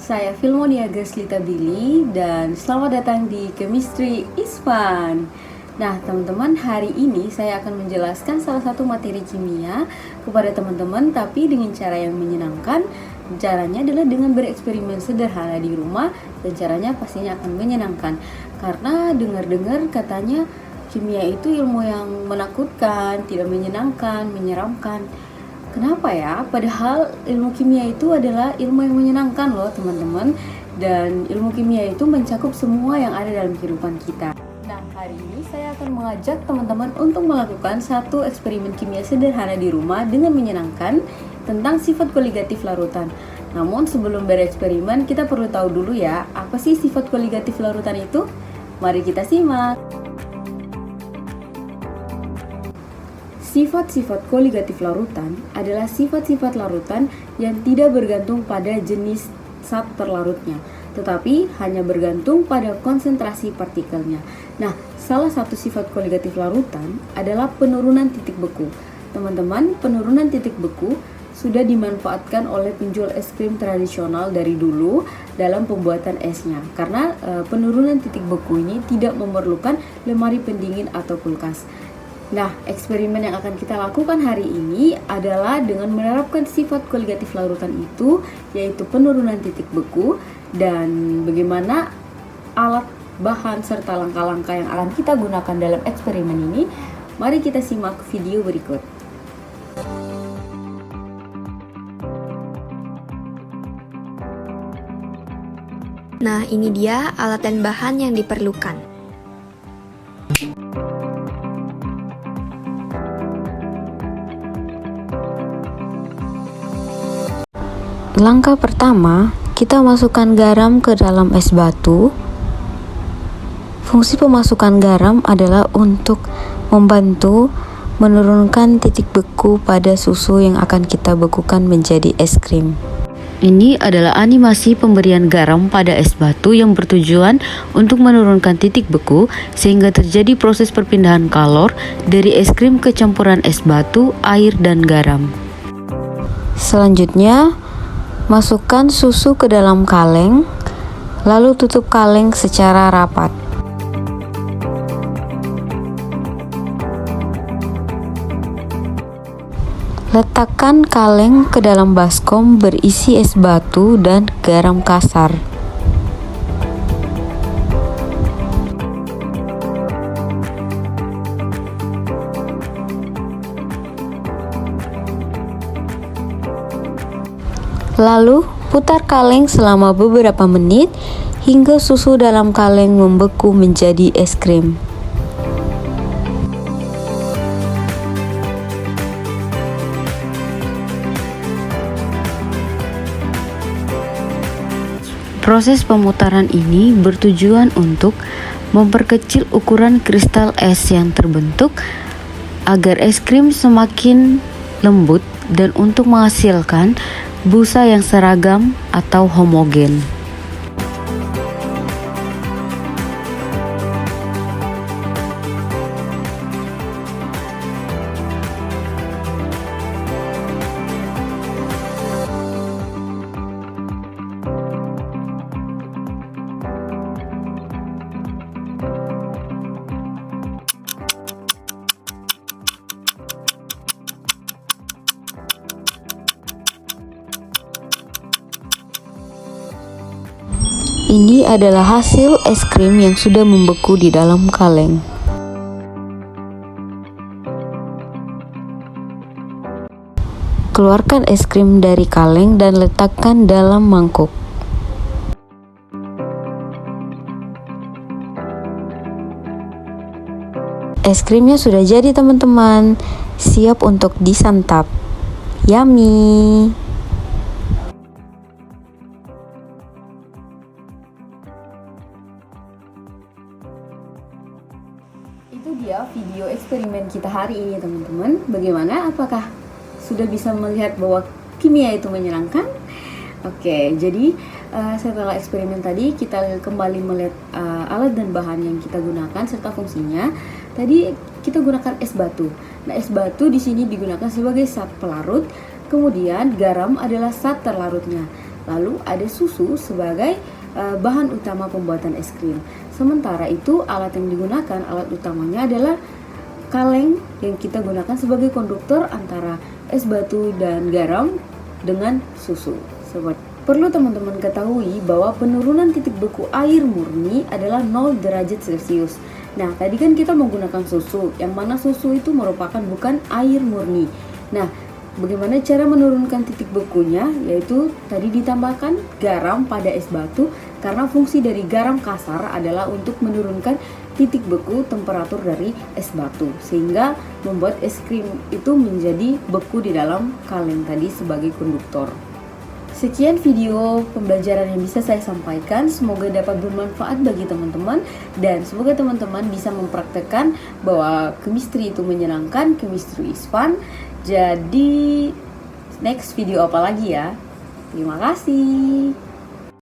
Saya Filmonia Gaslita Billy dan selamat datang di Chemistry is Fun. Nah teman-teman, hari ini saya akan menjelaskan salah satu materi kimia kepada teman-teman, tapi dengan cara yang menyenangkan. Caranya adalah dengan bereksperimen sederhana di rumah, dan caranya pastinya akan menyenangkan. Karena dengar-dengar katanya kimia itu ilmu yang menakutkan, tidak menyenangkan, menyeramkan. Kenapa ya? Padahal ilmu kimia itu adalah ilmu yang menyenangkan loh teman-teman. Dan ilmu kimia itu mencakup semua yang ada dalam kehidupan kita. Nah, hari ini saya akan mengajak teman-teman untuk melakukan satu eksperimen kimia sederhana di rumah dengan menyenangkan tentang sifat koligatif larutan. Namun sebelum bereksperimen, kita perlu tahu dulu ya, apa sih sifat koligatif larutan itu? Mari kita simak. Sifat-sifat koligatif larutan adalah sifat-sifat larutan yang tidak bergantung pada jenis zat terlarutnya, tetapi hanya bergantung pada konsentrasi partikelnya. Nah, salah satu sifat koligatif larutan adalah penurunan titik beku. Teman-teman, penurunan titik beku sudah dimanfaatkan oleh penjual es krim tradisional dari dulu dalam pembuatan esnya, karena penurunan titik beku ini tidak memerlukan lemari pendingin atau kulkas. Nah, eksperimen yang akan kita lakukan hari ini adalah dengan menerapkan sifat koligatif larutan itu, yaitu penurunan titik beku, dan bagaimana alat, bahan, serta langkah-langkah yang akan kita gunakan dalam eksperimen ini. Mari kita simak video berikut. Nah, ini dia alat dan bahan yang diperlukan. Langkah pertama, kita masukkan garam ke dalam es batu. Fungsi pemasukan garam adalah untuk membantu menurunkan titik beku pada susu yang akan kita bekukan menjadi es krim. Ini adalah animasi pemberian garam pada es batu yang bertujuan untuk menurunkan titik beku sehingga terjadi proses perpindahan kalor dari es krim ke campuran es batu, air, dan garam. Selanjutnya, masukkan susu ke dalam kaleng, lalu tutup kaleng secara rapat. Letakkan kaleng ke dalam baskom berisi es batu dan garam kasar. Lalu, putar kaleng selama beberapa menit hingga susu dalam kaleng membeku menjadi es krim. Proses pemutaran ini bertujuan untuk memperkecil ukuran kristal es yang terbentuk agar es krim semakin lembut dan untuk menghasilkan busa yang seragam atau homogen. Ini adalah hasil es krim yang sudah membeku di dalam kaleng. Keluarkan es krim dari kaleng dan letakkan dalam mangkuk. Es krimnya sudah jadi teman-teman, siap untuk disantap. Yummy! Itu dia video eksperimen kita hari ini teman-teman. Bagaimana? Apakah sudah bisa melihat bahwa kimia itu menyenangkan? Oke, jadi setelah eksperimen tadi kita kembali melihat alat dan bahan yang kita gunakan serta fungsinya. Tadi kita gunakan es batu. Nah, es batu di sini digunakan sebagai zat pelarut. Kemudian garam adalah zat terlarutnya. lalu ada susu sebagai bahan utama pembuatan es krim. Sementara itu alat yang digunakan, alat utamanya adalah kaleng yang kita gunakan sebagai konduktor antara es batu dan garam dengan susu. Perlu teman-teman ketahui bahwa penurunan titik beku air murni adalah 0 derajat Celcius. Nah, tadi kan kita menggunakan susu, yang mana susu itu merupakan bukan air murni. Nah, bagaimana cara menurunkan titik bekunya? Yaitu tadi ditambahkan garam pada es batu, karena fungsi dari garam kasar adalah untuk menurunkan titik beku temperatur dari es batu, sehingga membuat es krim itu menjadi beku di dalam kaleng tadi sebagai konduktor. Sekian video pembelajaran yang bisa saya sampaikan, semoga dapat bermanfaat bagi teman-teman dan semoga teman-teman bisa mempraktekkan bahwa chemistry itu menyenangkan, chemistry is fun. Jadi next video apa lagi ya? Terima kasih.